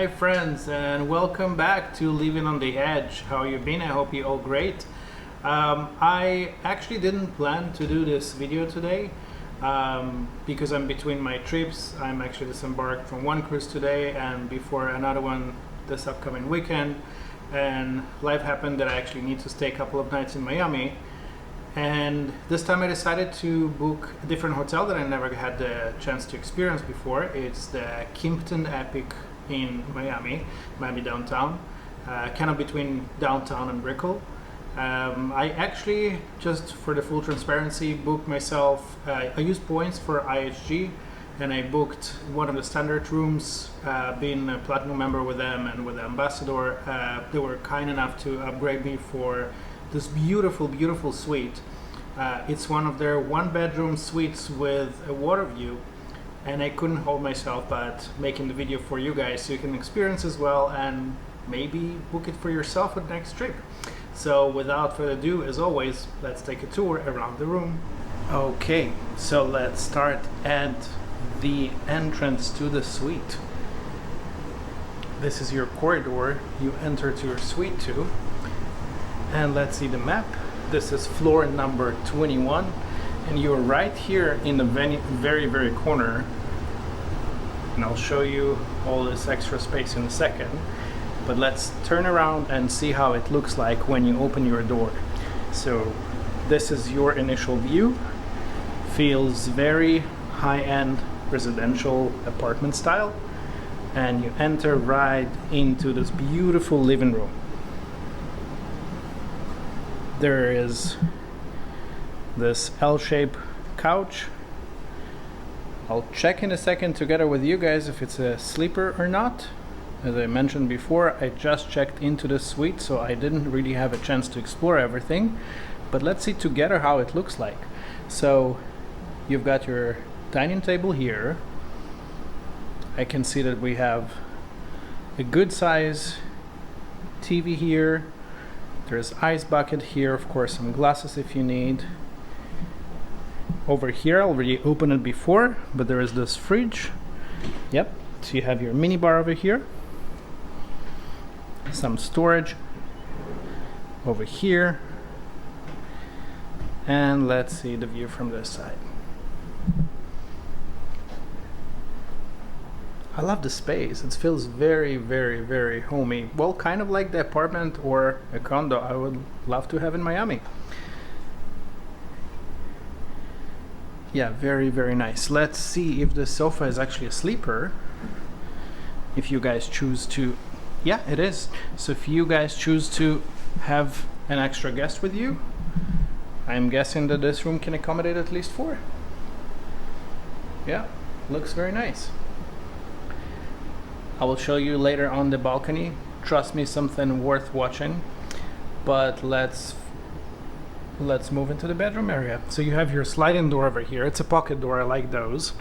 Hi friends, and welcome back to Living on the Edge. How you been? I hope you're all great. I actually didn't plan to do this video today because I'm between my trips. I'm actually disembarked from one cruise today and before another one this upcoming weekend, and life happened that I actually need to stay a couple of nights in Miami. And this time I decided to book a different hotel that I never had the chance to experience before. It's the Kimpton Epic in Miami downtown, kind of between downtown and Brickell. I actually, just for the full transparency, booked myself, I used points for IHG, and I booked one of the standard rooms, being a platinum member with them and with the ambassador. They were kind enough to upgrade me for this beautiful suite. It's one of their one-bedroom suites with a water view, and I couldn't hold myself but making the video for you guys so you can experience as well and maybe book it for yourself for the next trip. So without further ado, as always, let's take a tour around the room. Okay, so let's start at the entrance to the suite. This is your corridor you enter to your suite to. And let's see the map. This is floor number 21, and you're right here in the very corner. And I'll show you all this extra space in a second. But let's turn around and see how it looks like when you open your door. So this is your initial view. Feels very high-end residential apartment style. And you enter right into this beautiful living room. There is this L-shaped couch. I'll check in a second together with you guys if it's a sleeper or not. As I mentioned before, I just checked into the suite, so I didn't really have a chance to explore everything. But let's see together how it looks like. So you've got your dining table here. I can see that we have a good size TV here. There's ice bucket here, of course, some glasses if you need. Over here, I already opened it before, but there is this fridge. Yep, so you have your mini bar over here. Some storage over here. And let's see the view from this side. I love the space. It feels very homey. Well, kind of like the apartment or a condo I would love to have in Miami. Yeah, very nice. Let's see if the sofa is actually a sleeper. If you guys choose to, yeah, it is. So if you guys choose to have an extra guest with you, I'm guessing that this room can accommodate at least 4. Yeah, looks very nice. I will show you later on the balcony. Trust me, something worth watching. But let's move into the bedroom area. So you have your sliding door over here. It's a pocket door, I like those.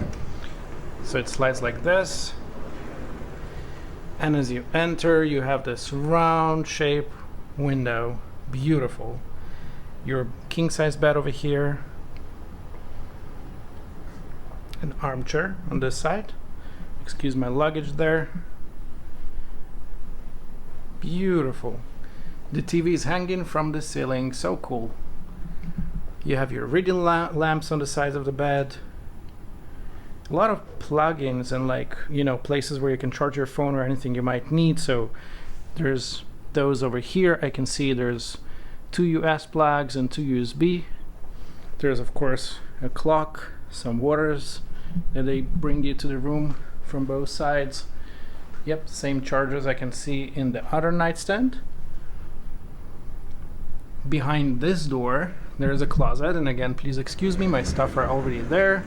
So it slides like this. And as you enter, you have this round shape window. Beautiful. Your king size bed over here. An armchair on this side. Excuse my luggage there. Beautiful. The TV is hanging from the ceiling, so cool. You have your reading lamps on the sides of the bed. A lot of plugins and places where you can charge your phone or anything you might need. So there's those over here. I can see there's 2 US plugs and 2 USB. There's of course a clock, some waters that they bring you to the room from both sides. Yep, same chargers I can see in the other nightstand. Behind this door there is a closet, and again, please excuse me, my stuff are already there,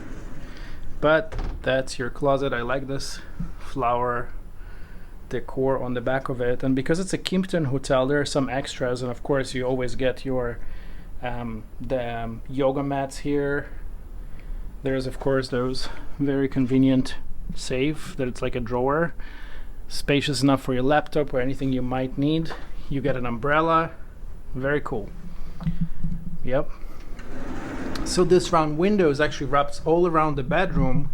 but that's your closet. I like this flower decor on the back of it, and because it's a Kimpton hotel there are some extras, and of course you always get your the yoga mats here. There's of course those very convenient safe that it's like a drawer, spacious enough for your laptop or anything you might need. You get an umbrella. Very cool. Yep. So this round window is actually wraps all around the bedroom,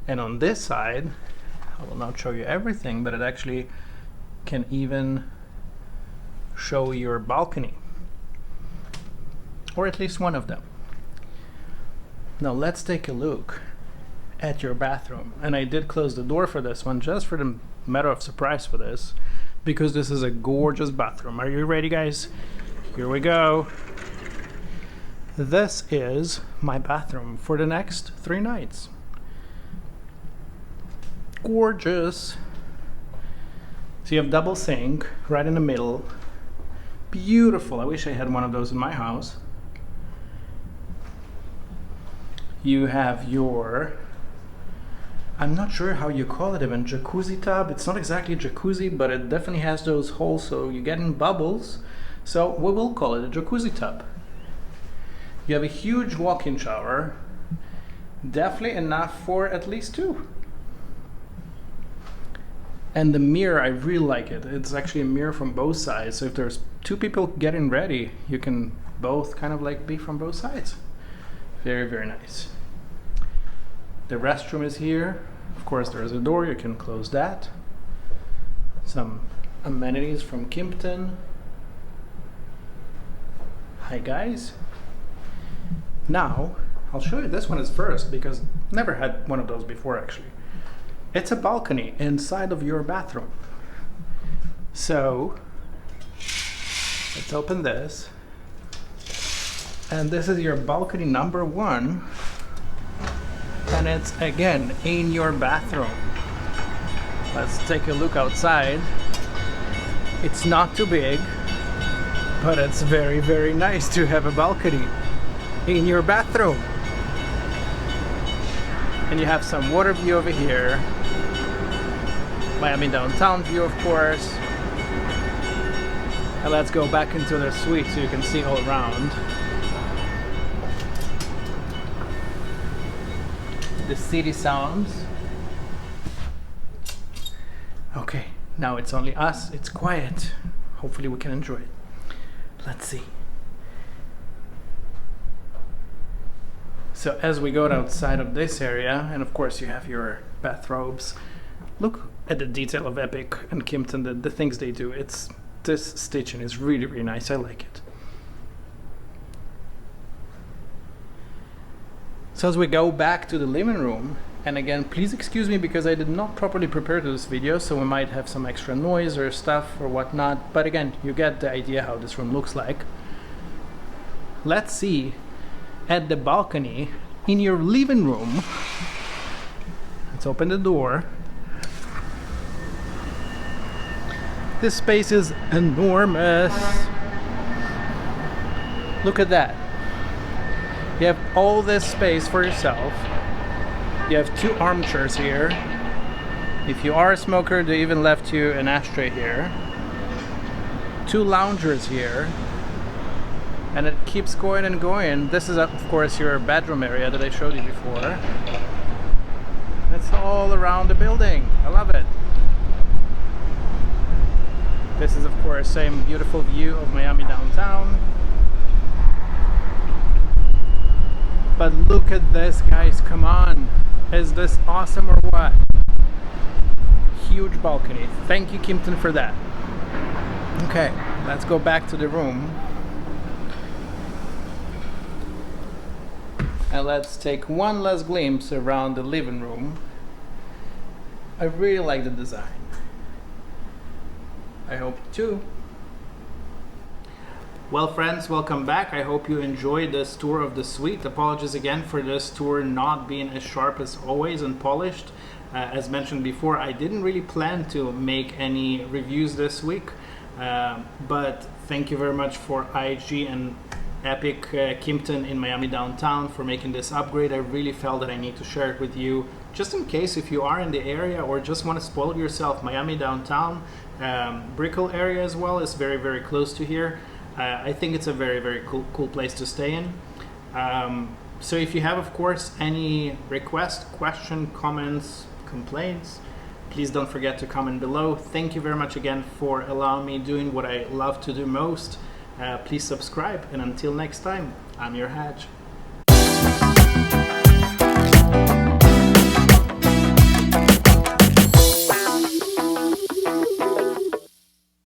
and on this side I will not show you everything, but it actually can even show your balcony, or at least one of them. Now let's take a look at your bathroom. And I did close the door for this one just for the matter of surprise for this, because this is a gorgeous bathroom. Are you ready, guys? Here we go. This is my bathroom for the next 3 nights. Gorgeous. So you have double sink right in the middle. Beautiful. I wish I had one of those in my house. You have your, I'm not sure how you call it, even jacuzzi tub. It's not exactly a jacuzzi, but it definitely has those holes, so you get in bubbles. So we will call it a jacuzzi tub. You have a huge walk-in shower, definitely enough for at least 2. And the mirror, I really like it. It's actually a mirror from both sides, so if there's 2 people getting ready, you can both kind of like be from both sides. Very, very nice. The restroom is here. Of course, there is a door, you can close that. Some amenities from Kimpton. Hi guys. Now, I'll show you this one is first, because never had one of those before actually. It's a balcony inside of your bathroom. So, let's open this. And this is your balcony number 1. And it's again in your bathroom. Let's take a look outside. It's not too big, but it's very, very nice to have a balcony in your bathroom. And you have some water view over here. Miami downtown view, of course. And let's go back into the suite so you can see all around. The city sounds. Okay, now it's only us, it's quiet. Hopefully we can enjoy it. Let's see. So as we go outside of this area, and of course you have your bathrobes, look at the detail of Epic and Kimpton, the things they do. This stitching is really, really nice, I like it. So as we go back to the living room, and again, please excuse me because I did not properly prepare to this video, so we might have some extra noise or stuff or whatnot, but again, you get the idea how this room looks like. Let's see at the balcony in your living room. Let's open the door. This space is enormous. Look at that. You have all this space for yourself. You have 2 armchairs here. If you are a smoker, they even left you an ashtray here. 2 loungers here. And it keeps going and going. This is, of course, your bedroom area that I showed you before. It's all around the building. I love it. This is, of course, same beautiful view of Miami downtown. But look at this, guys, come on. Is this awesome or what? Huge balcony. Thank you, Kimpton, for that. Okay, let's go back to the room. And let's take one last glimpse around the living room. I really like the design. I hope you too. Well, friends, welcome back. I hope you enjoyed this tour of the suite. Apologies again for this tour not being as sharp as always and polished. As mentioned before, I didn't really plan to make any reviews this week, but thank you very much for IG and Epic Kimpton in Miami downtown for making this upgrade. I really felt that I need to share it with you, just in case if you are in the area or just want to spoil yourself. Miami downtown, Brickell area as well is very, very close to here. I think it's a very, very cool place to stay in. So if you have, of course, any requests, questions, comments, complaints, please don't forget to comment below. Thank you very much again for allowing me doing what I love to do most. Please subscribe, and until next time, I'm your Haj.